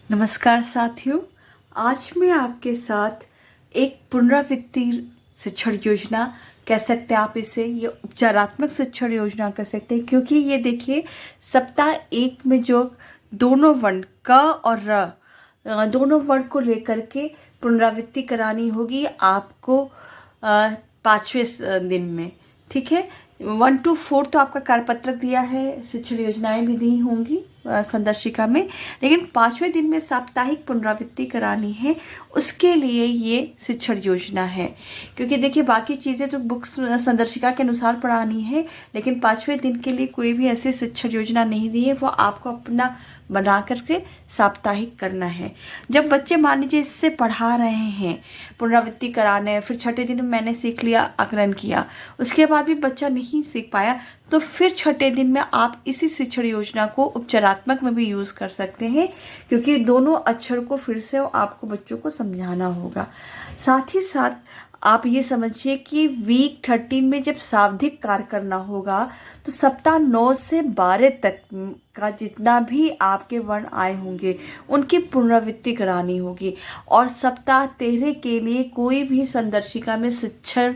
नमस्कार साथियों। आज मैं आपके साथ एक पुनरावृत्ति शिक्षण योजना कह सकते हैं, आप इसे ये उपचारात्मक शिक्षण योजना कह सकते हैं, क्योंकि ये देखिए सप्ताह 1 में जो दोनों वर्ण क और र दोनों वर्ण को लेकर के पुनरावृत्ति करानी होगी आपको 5वें दिन में। ठीक है, 1 to 4 तो आपका कार्यपत्रक दिया है, शिक्षण योजनाएं भी दी होंगी संदर्शिका में, लेकिन 5वें दिन में साप्ताहिक पुनरावृत्ति करानी है, उसके लिए ये शिक्षण योजना है। क्योंकि देखिए बाकी चीज़ें तो बुक्स संदर्शिका के अनुसार पढ़ानी है, लेकिन 5वें दिन के लिए कोई भी ऐसी शिक्षण योजना नहीं दी है, वो आपको अपना बना करके साप्ताहिक करना है। जब बच्चे मान लीजिए इससे पढ़ा रहे हैं, पुनरावृत्ति कराने हैं, फिर छठे दिन में मैंने सीख लिया, आकलन किया, उसके बाद भी बच्चा नहीं सीख पाया, तो फिर छठे दिन में आप इसी शिक्षण योजना को उपचारात्मक में भी यूज़ कर सकते हैं, क्योंकि दोनों अक्षर को फिर से आपको बच्चों को समझाना होगा। साथ ही साथ आप ये समझिए कि वीक 13 में जब शाब्दिक कार्य करना होगा, तो सप्ताह 9 से 12 तक का जितना भी आपके वर्ण आए होंगे उनकी पुनरावृत्ति करानी होगी। और सप्ताह 13 के लिए कोई भी संदर्शिका में शिक्षण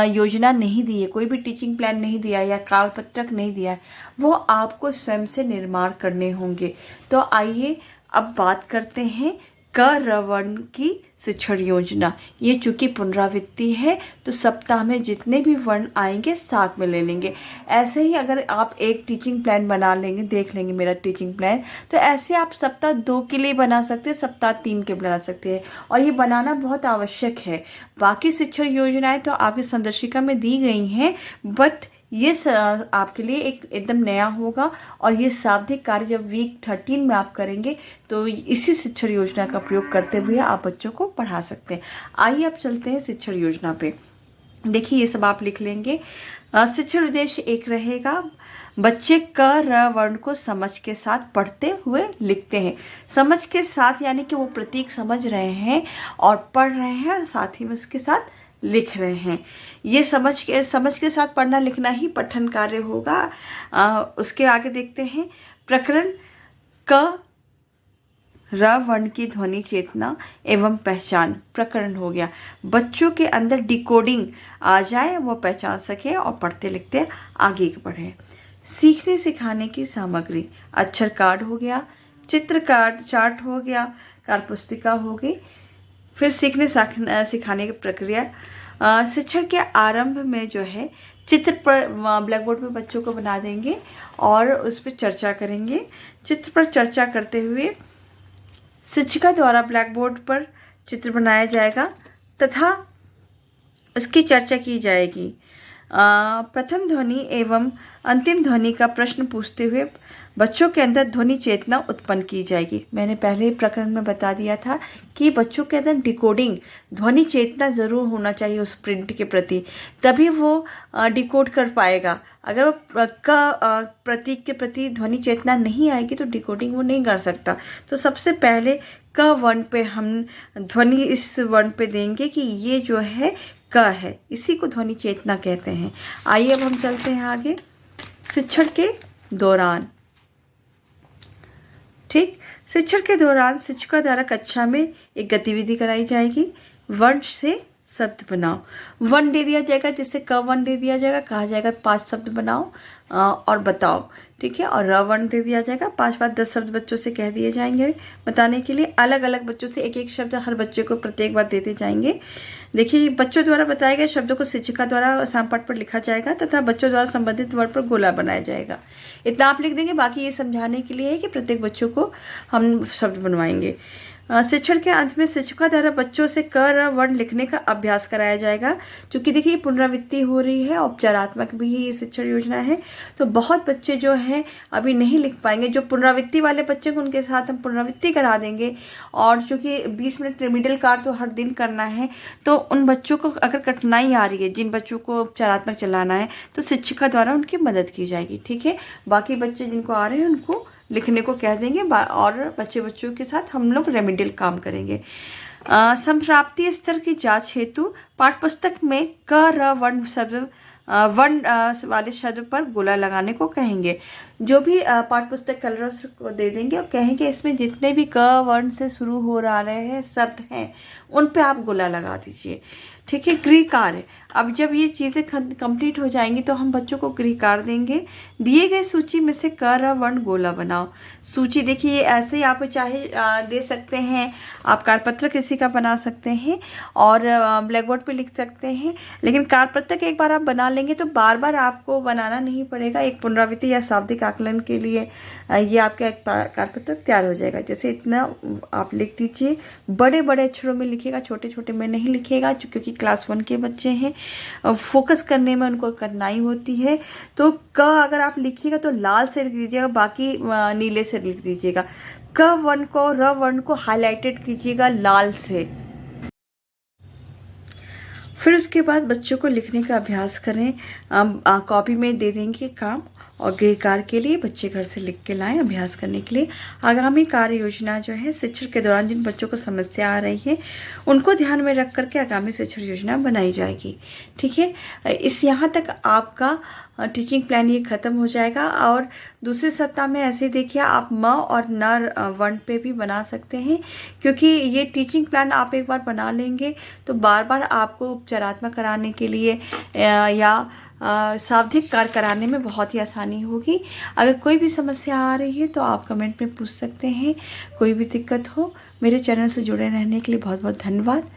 योजना नहीं दी है, कोई भी टीचिंग प्लान नहीं दिया या कार्यपत्रक नहीं दिया है, वो आपको स्वयं से निर्माण करने होंगे। तो आइए अब बात करते हैं क र वर्ण की शिक्षण योजना। ये चूंकि पुनरावृत्ति है तो सप्ताह में जितने भी वर्ण आएंगे साथ में ले लेंगे। ऐसे ही अगर आप एक टीचिंग प्लान बना लेंगे, देख लेंगे मेरा टीचिंग प्लान, तो ऐसे आप सप्ताह 2 के लिए बना सकते हैं, सप्ताह 3 के बना सकते हैं, और ये बनाना बहुत आवश्यक है। बाकी शिक्षण योजनाएं तो आपकी संदर्शिका में दी गई हैं, बट ये आपके लिए एकदम नया होगा। और ये शाब्दिक कार्य जब वीक 13 में आप करेंगे तो इसी शिक्षण योजना का प्रयोग करते हुए आप बच्चों को पढ़ा सकते हैं। आइए अब चलते हैं शिक्षण योजना पे। देखिए ये सब आप लिख लेंगे। शिक्षण उद्देश्य एक रहेगा, बच्चे क र वर्ण को समझ के साथ पढ़ते हुए लिखते हैं। समझ के साथ यानी कि वो प्रतीक समझ रहे हैं और पढ़ रहे हैं और साथ ही में उसके साथ लिख रहे हैं। ये समझ के साथ पढ़ना लिखना ही पठन कार्य होगा। उसके आगे देखते हैं, प्रकरण क र वर्ण की ध्वनि चेतना एवं पहचान प्रकरण हो गया। बच्चों के अंदर डिकोडिंग आ जाए, वो पहचान सके और पढ़ते लिखते आगे बढ़े। सीखने सिखाने की सामग्री, अक्षर कार्ड हो गया, चित्र कार्ड चार्ट हो गया, कार्य पुस्तिका हो गई। फिर सीखने सिखाने की प्रक्रिया, शिक्षण के आरंभ में जो है चित्र पर ब्लैक बोर्ड पे बच्चों को बना देंगे और उस पर चर्चा करेंगे। चित्र पर चर्चा करते हुए शिक्षिका द्वारा ब्लैक बोर्ड पर चित्र बनाया जाएगा तथा उसकी चर्चा की जाएगी। प्रथम ध्वनि एवं अंतिम ध्वनि का प्रश्न पूछते हुए बच्चों के अंदर ध्वनि चेतना उत्पन्न की जाएगी। मैंने पहले ही प्रकरण में बता दिया था कि बच्चों के अंदर डिकोडिंग, ध्वनि चेतना ज़रूर होना चाहिए उस प्रिंट के प्रति, तभी वो डिकोड कर पाएगा। अगर वो प्रतीक के प्रति ध्वनि चेतना नहीं आएगी तो डिकोडिंग वो नहीं कर सकता। तो सबसे पहले क वर्ण पे हम ध्वनि इस वर्ण पे देंगे कि ये जो है क है, इसी को ध्वनि चेतना कहते हैं। आइए अब हम चलते हैं आगे। शिक्षण के दौरान, ठीक, शिक्षण के दौरान शिक्षिका द्वारा कक्षा में एक गतिविधि कराई जाएगी। वर्ण से शब्द बनाओ, वर्ण दे दिया जाएगा, जिससे क वर्ण दे दिया जाएगा, कहा जाएगा 5 शब्द बनाओ और बताओ, ठीक है। और र वर्ण दे दिया जाएगा, 5-5 10 शब्द बच्चों से कह दिए जाएंगे बताने के लिए। अलग अलग बच्चों से एक एक शब्द हर बच्चे को प्रत्येक बार देते जाएंगे। देखिए बच्चों द्वारा बताए गए शब्दों को शिक्षिका द्वारा सामपट पर लिखा जाएगा तथा बच्चों द्वारा संबंधित वर्ड पर गोला बनाया जाएगा। इतना आप लिख देंगे, बाकी ये समझाने के लिए है कि प्रत्येक बच्चों को हम शब्द बनवाएंगे। शिक्षण के अंत में शिक्षिका द्वारा बच्चों से क र वर्ण लिखने का अभ्यास कराया जाएगा। क्योंकि देखिए पुनरावृत्ति हो रही है, औपचारात्मक भी ये शिक्षण योजना है, तो बहुत बच्चे जो हैं अभी नहीं लिख पाएंगे। जो पुनरावृत्ति वाले बच्चे को उनके साथ हम पुनरावृत्ति करा देंगे, और चूंकि 20 मिनट रेमिडियल कार्य तो हर दिन करना है, तो उन बच्चों को अगर कठिनाई आ रही है, जिन बच्चों को औपचारात्मक चलाना है, तो शिक्षिका द्वारा उनकी मदद की जाएगी, ठीक है। बाकी बच्चे जिनको आ रहे हैं उनको लिखने को कह देंगे और बच्चों के साथ हम लोग रेमिडियल काम करेंगे। संप्राप्ति स्तर की जांच हेतु पाठ्य पुस्तक में क र वर्ण शब्द वर्ण वाले शब्द पर गोला लगाने को कहेंगे। जो भी पाठ्य पुस्तक कलर्स को दे देंगे और कहेंगे इसमें जितने भी क वर्ण से शुरू हो रहे हैं शब्द हैं उन पे आप गोला लगा दीजिए। ठीक है। गृह कार्य, अब जब ये चीज़ें कंप्लीट हो जाएंगी तो हम बच्चों को गृह कार्य देंगे। दिए गए सूची में से क र वर्ण गोला बनाओ। सूची देखिए ऐसे ही आप चाहे दे सकते हैं, आप कार्यपत्र किसी का बना सकते हैं और ब्लैक बोर्ड पे लिख सकते हैं, लेकिन कार्यपत्र एक बार आप बना लेंगे तो बार बार आपको बनाना नहीं पड़ेगा। एक पुनरावृत्ति या शाब्दिक आकलन के लिए ये आपका एक कार्यपत्र तैयार हो जाएगा। जैसे इतना आप लिख दीजिए, बड़े बड़े अक्षरों में लिखिएगा, छोटे छोटे में नहीं लिखिएगा क्योंकि क्लास 1 के बच्चे हैं, फोकस करने में उनको कठिनाई होती है। तो क अगर आप लिखिएगा तो लाल से लिख दीजिएगा, बाकी नीले से लिख दीजिएगा। क वर्ण को र वर्ण को हाईलाइटेड कीजिएगा लाल से। फिर उसके बाद बच्चों को लिखने का अभ्यास करें। कॉपी में दे देंगे काम और गृह कार्य के लिए बच्चे घर से लिख के लाएं अभ्यास करने के लिए। आगामी कार्य योजना जो है शिक्षण के दौरान जिन बच्चों को समस्या आ रही है उनको ध्यान में रख करके आगामी शिक्षण योजना बनाई जाएगी। ठीक है। इस यहाँ तक आपका टीचिंग प्लान ये ख़त्म हो जाएगा। और दूसरे सप्ताह में ऐसे देखिए आप म और न वर्ण पे भी बना सकते हैं, क्योंकि ये टीचिंग प्लान आप एक बार बना लेंगे तो बार बार आपको उपचारात्मक कराने के लिए या शाब्दिक कार्य कराने में बहुत ही आसानी होगी। अगर कोई भी समस्या आ रही है तो आप कमेंट में पूछ सकते हैं। कोई भी दिक्कत हो, मेरे चैनल से जुड़े रहने के लिए बहुत बहुत धन्यवाद।